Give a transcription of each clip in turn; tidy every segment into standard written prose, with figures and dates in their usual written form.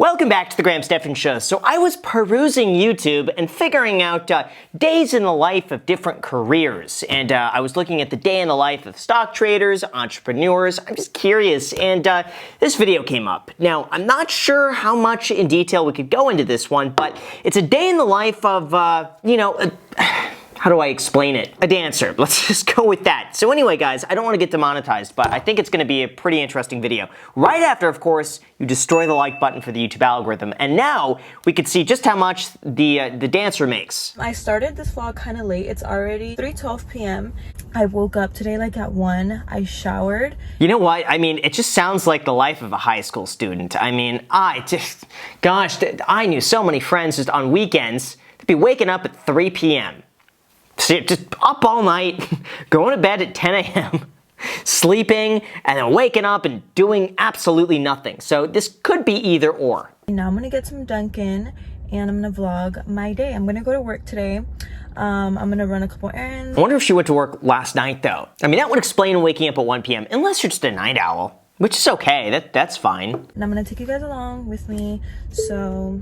Welcome back to the Graham Stephan Show. So I was perusing YouTube and figuring out days in the life of different careers. And I was looking at the day in the life of stock traders, entrepreneurs. I'm just curious, and this video came up. Now, I'm not sure how much in detail we could go into this one, but it's a day in the life of, how do I explain it? A dancer. Let's just go with that. So anyway, guys, I don't want to get demonetized, but I think it's going to be a pretty interesting video. Right after, of course, you destroy the like button for the YouTube algorithm. And now we could see just how much the dancer makes. I started this vlog kind of late. It's already 3:12 p.m. I woke up today like at 1. I showered. You know what? I mean, it just sounds like the life of a high school student. I mean, I knew so many friends just on weekends. They'd be waking up at 3 p.m. So just up all night, going to bed at 10 a.m., sleeping, and then waking up and doing absolutely nothing. So this could be either or. Now I'm gonna get some Dunkin' and I'm gonna vlog my day. I'm gonna go to work today. I'm gonna run a couple errands. I wonder if she went to work last night though. I mean, that would explain waking up at 1 p.m. unless you're just a night owl, which is okay. That's fine. And I'm gonna take you guys along with me. So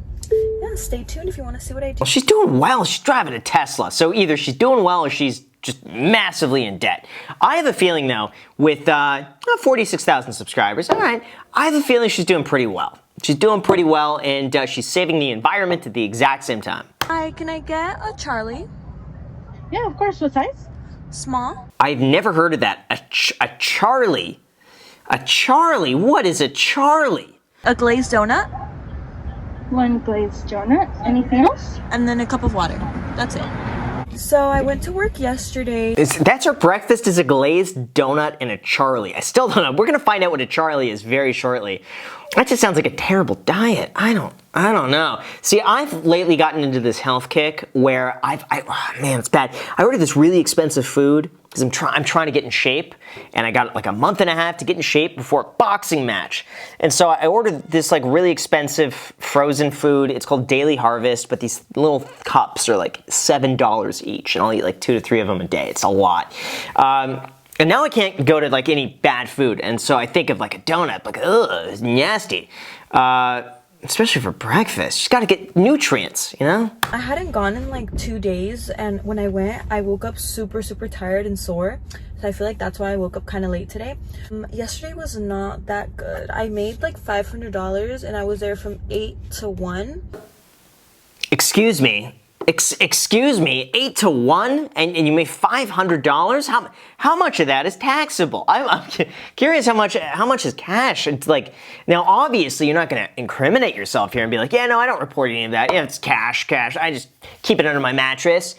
yeah, stay tuned if you want to see what I do. Well, she's doing well. She's driving a Tesla. So either she's doing well or she's just massively in debt. I have a feeling though, with 46,000 subscribers, all right, I have a feeling she's doing pretty well. She's doing pretty well, and she's saving the environment at the exact same time. Hi, can I get a Charlie? Yeah, of course. What size? Small. I've never heard of that. A Charlie? A Charlie? What is a Charlie? A glazed donut. One glazed donut. Anything else? And then a cup of water. That's it. So I went to work yesterday. That's her breakfast, is a glazed donut and a Charlie. I still don't know. We're gonna find out what a Charlie is very shortly. That just sounds like a terrible diet. I don't know. See, I've lately gotten into this health kick where oh man, it's bad. I ordered this really expensive food because I'm trying to get in shape, and I got like a month and a half to get in shape before a boxing match. And so I ordered this like really expensive frozen food. It's called Daily Harvest, but these little cups are like $7 each, and I'll eat like 2 to 3 of them a day. It's a lot. And now I can't go to like any bad food, and so I think of like a donut, like, ugh, it's nasty. Especially for breakfast. You gotta get nutrients, you know? I hadn't gone in like 2 days, and when I went, I woke up super tired and sore. So I feel like that's why I woke up kind of late today. Yesterday was not that good. I made like $500, and I was there from 8 to 1. Excuse me. Excuse me, 8 to 1, and you made $500? How much of that is taxable? I'm curious how much is cash. It's like, now obviously you're not gonna incriminate yourself here and be like, yeah, no, I don't report any of that. Yeah, it's cash. I just keep it under my mattress.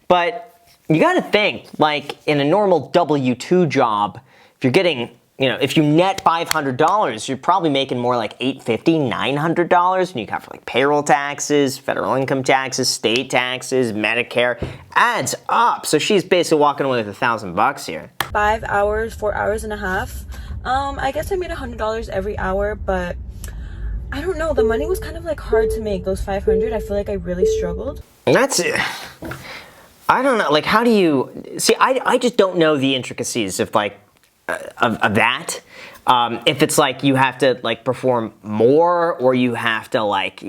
But you gotta think, like in a normal W-2 job, if you're getting, if you net $500, you're probably making more like $850, $900, and you got for like payroll taxes, federal income taxes, state taxes, Medicare, adds up. So she's basically walking away with $1,000 here. 5 hours, 4 hours and a half. I guess I made $100 every hour, but I don't know. The money was kind of like hard to make. Those 500, I feel like I really struggled. That's it. I don't know. Like, how do you see? I just don't know the intricacies of like. Of that. If it's like you have to like perform more, or you have to like,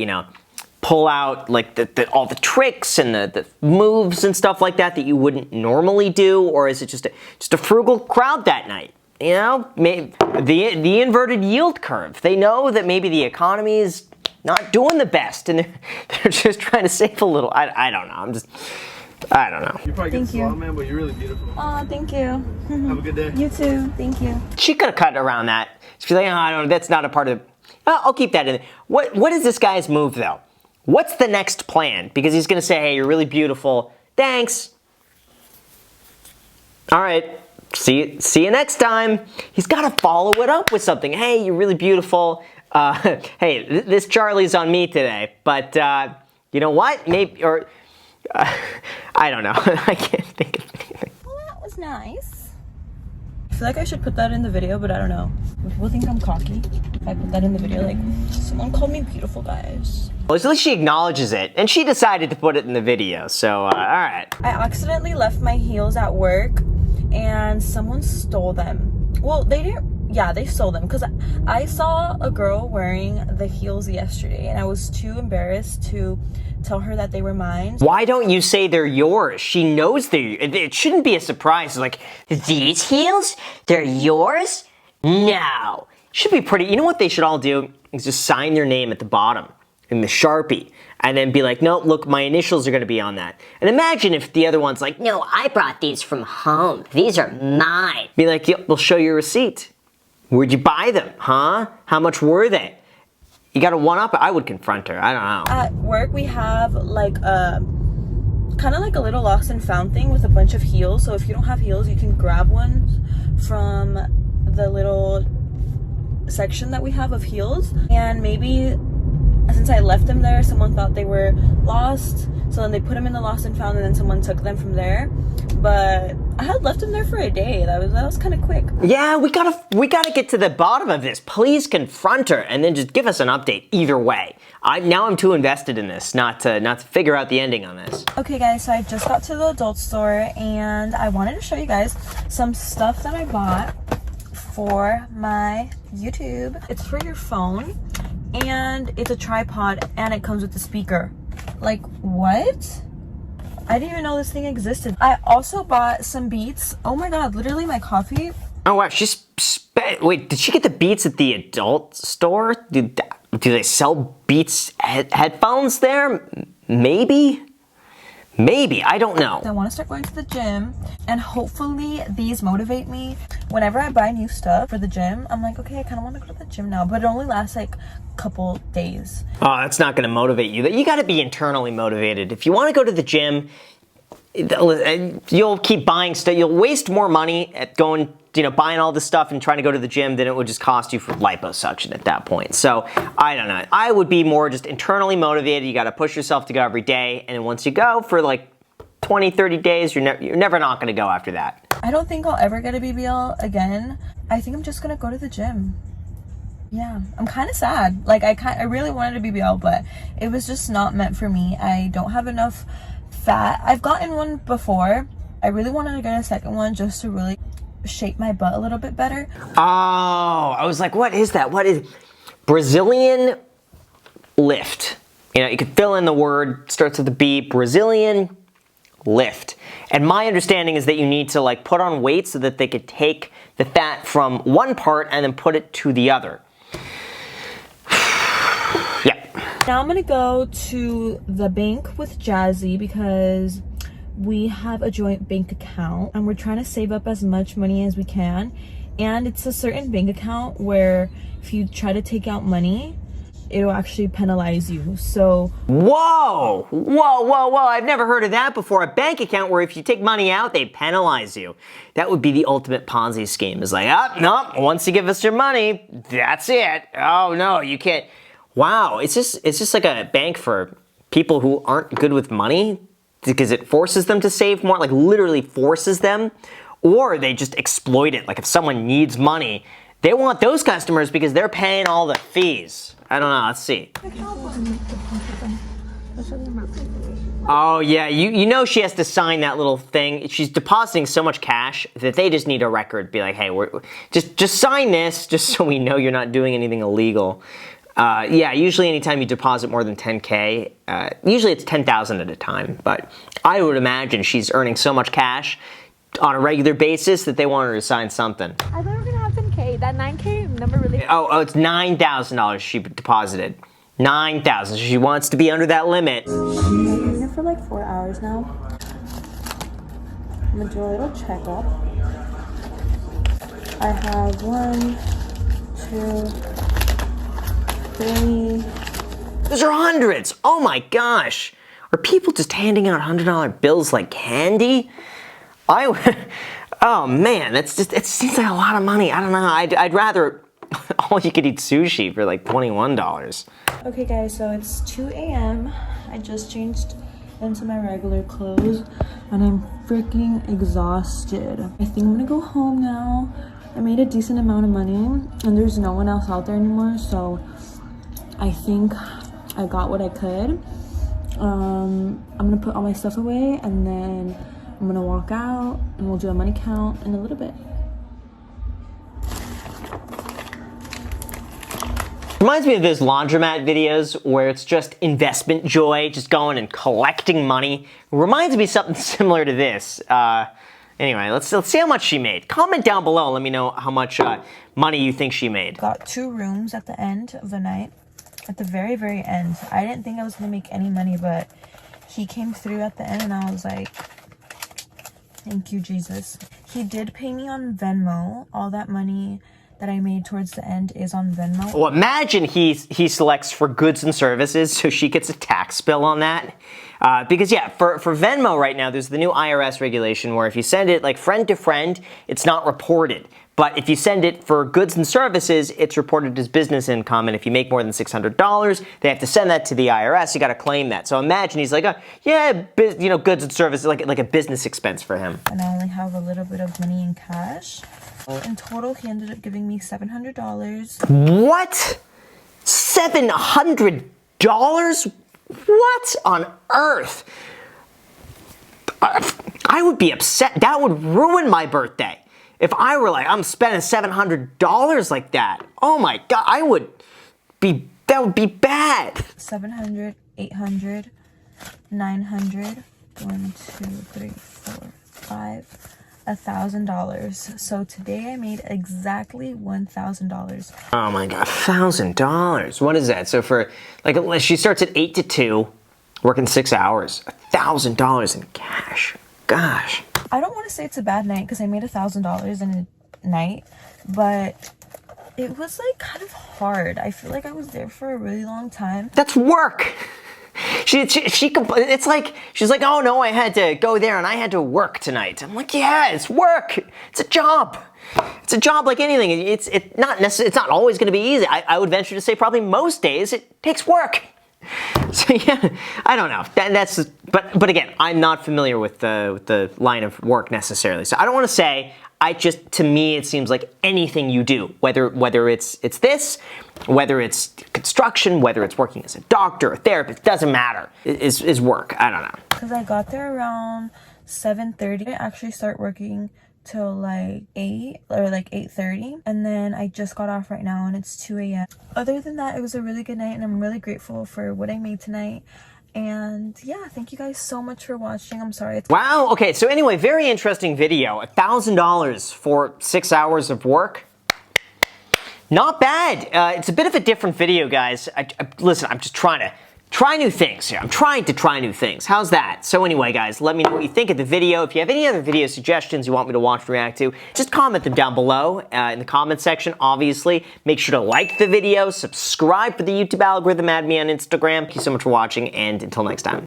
pull out like all the tricks and the moves and stuff like that you wouldn't normally do, or is it just a frugal crowd that night? Maybe the inverted yield curve. They know that maybe the economy is not doing the best, and they're just trying to save a little. I don't know. I don't know. You probably get slow, man, but you're really beautiful. Oh, thank you. Have a good day. You too. Thank you. She could have cut around that. She's like, oh, I don't know, that's not a part of it. I'll keep that in. What is this guy's move, though? What's the next plan? Because he's going to say, hey, you're really beautiful. Thanks. All right. See you next time. He's got to follow it up with something. Hey, you're really beautiful. Hey, this Charlie's on me today. But you know what? Maybe, or... I don't know. I can't think of anything. Well, that was nice. I feel like I should put that in the video, but I don't know. People think I'm cocky if I put that in the video. Like, someone called me beautiful, guys. Well, at least she acknowledges it, and she decided to put it in the video, so, all right. I accidentally left my heels at work, and someone stole them. Well, they didn't yeah, they sold them because I saw a girl wearing the heels yesterday and I was too embarrassed to tell her that they were mine. Why don't you say they're yours? She knows it shouldn't be a surprise. It's like, these heels? They're yours? No. Should be pretty. You know what they should all do? Is just sign their name at the bottom in the Sharpie. And then be like, no, look, my initials are going to be on that. And imagine if the other one's like, no, I brought these from home. These are mine. Be like, yep, we'll show you a receipt. Where'd you buy them, huh? How much were they? You got to one-up it? I would confront her. I don't know. At work, we have like a kind of like a little lost and found thing with a bunch of heels. So if you don't have heels, you can grab one from the little section that we have of heels. And maybe since I left them there, someone thought they were lost, so then they put them in the lost and found, and then someone took them from there. But I had left them there for a day. That was kind of quick. Yeah, we gotta get to the bottom of this. Please confront her, and then just give us an update. Either way, I'm too invested in this not to figure out the ending on this. Okay, guys, so I just got to the adult store, and I wanted to show you guys some stuff that I bought for my YouTube. It's for your phone. And it's a tripod and it comes with the speaker. Like, what? I didn't even know this thing existed. I also bought some Beats. Oh my god, literally my coffee. Oh wow, wait, did she get the Beats at the adult store? Do they sell Beats headphones there? Maybe? Maybe, I don't know. I want to start going to the gym, and hopefully these motivate me. Whenever I buy new stuff for the gym, I'm like, okay, I kind of want to go to the gym now, but it only lasts like a couple days. Oh, that's not going to motivate you. You got to be internally motivated. If you want to go to the gym, you'll keep buying stuff. You'll waste more money at going, buying all this stuff and trying to go to the gym than it would just cost you for liposuction at that point. So, I don't know. I would be more just internally motivated. You got to push yourself to go every day. And then once you go for like 20, 30 days, you're never not going to go after that. I don't think I'll ever get a BBL again. I think I'm just going to go to the gym. Yeah, I'm kind of sad. Like, I really wanted a BBL, but it was just not meant for me. I don't have enough fat. I've gotten one before. I really wanted to get a second one just to really shape my butt a little bit better. Oh, I was like, what is that? What is Brazilian lift? You could fill in the word, starts with a B, Brazilian lift. And my understanding is that you need to like put on weight so that they could take the fat from one part and then put it to the other. Yeah. Now I'm gonna go to the bank with Jazzy because we have a joint bank account and we're trying to save up as much money as we can. And it's a certain bank account where if you try to take out money, it'll actually penalize you. So whoa, I've never heard of that before. A bank account where if you take money out, they penalize you. That would be the ultimate Ponzi scheme. It's like, no, once you give us your money, that's it. Oh no, you can't. Wow, it's just like a bank for people who aren't good with money because it forces them to save more, like literally forces them, or they just exploit it. Like if someone needs money, they want those customers because they're paying all the fees. I don't know, let's see. Oh yeah, you know she has to sign that little thing. She's depositing so much cash that they just need a record. Be like, hey, just sign this just so we know you're not doing anything illegal. Yeah, usually anytime you deposit more than 10K, usually it's 10,000 at a time, but I would imagine she's earning so much cash on a regular basis that they want her to sign something. I thought we were gonna have 10K. That 9K number really. Oh, it's $9,000 she deposited. 9,000. She wants to be under that limit. I've been here for like 4 hours now. I'm gonna do a little checkup. I have 1, 2, 3. Those are hundreds. Oh my gosh. Are people just handing out $100 bills like candy? Oh man, it seems like a lot of money. I don't know. I'd rather all you could eat sushi for like $21. Okay guys, so it's 2 a.m. I just changed into my regular clothes and I'm freaking exhausted. I think I'm gonna go home now. I made a decent amount of money and there's no one else out there anymore, so I think I got what I could. I'm gonna put all my stuff away and then I'm gonna walk out and we'll do a money count in a little bit. Reminds me of those laundromat videos where it's just investment joy, just going and collecting money. Reminds me something similar to this. Anyway, let's see how much she made. Comment down below and let me know how much money you think she made. Got 2 rooms at the end of the night. At the very, very end. I didn't think I was gonna make any money, but he came through at the end and I was like, thank you, Jesus. He did pay me on Venmo. All that money that I made towards the end is on Venmo. Well, imagine he selects for goods and services, so she gets a tax bill on that. Because yeah, for Venmo right now, there's the new IRS regulation where if you send it like friend to friend, it's not reported. But if you send it for goods and services, it's reported as business income. And if you make more than $600, they have to send that to the IRS. You got to claim that. So imagine he's like, yeah, goods and services, like a business expense for him. And I only have a little bit of money in cash. In total, he ended up giving me $700. What? $700? What on earth? I would be upset. That would ruin my birthday. If I were like, I'm spending $700 like that. Oh my God, that would be bad. 700, 800, 900, 1, 2, 3, 4, 5, $1,000. So today I made exactly $1,000. Oh my God, $1,000. What is that? So for, like, she starts at 8 to 2, working 6 hours, $1,000 in cash. Gosh. I don't want to say it's a bad night because I made $1,000 in a night, but it was like kind of hard. I feel like I was there for a really long time. That's work. It's like, she's like, oh no, I had to go there and I had to work tonight. I'm like, yeah, it's work. It's a job. It's a job like anything. It's not always going to be easy. I would venture to say probably most days it takes work. So yeah, I don't know. But again, I'm not familiar with the line of work necessarily. So I don't want to say. To me, it seems like anything you do, whether it's this, whether it's construction, whether it's working as a doctor, a therapist, doesn't matter. Is work. I don't know. Because I got there around 7:30. I actually start working till like 8 or like 8:30, and then I just got off right now and it's 2 a.m. Other than that, it was a really good night and I'm really grateful for what I made tonight. And yeah, thank you guys so much for watching. I'm sorry. Wow, okay, so anyway, very interesting video. $1,000 for 6 hours of work. Not bad. It's a bit of a different video, guys. Listen, I'm just trying to try new things here. I'm trying to try new things. How's that? So anyway, guys, let me know what you think of the video. If you have any other video suggestions you want me to watch and react to, just comment them down below in the comment section, obviously. Make sure to like the video, subscribe for the YouTube algorithm, add me on Instagram. Thank you so much for watching, and until next time.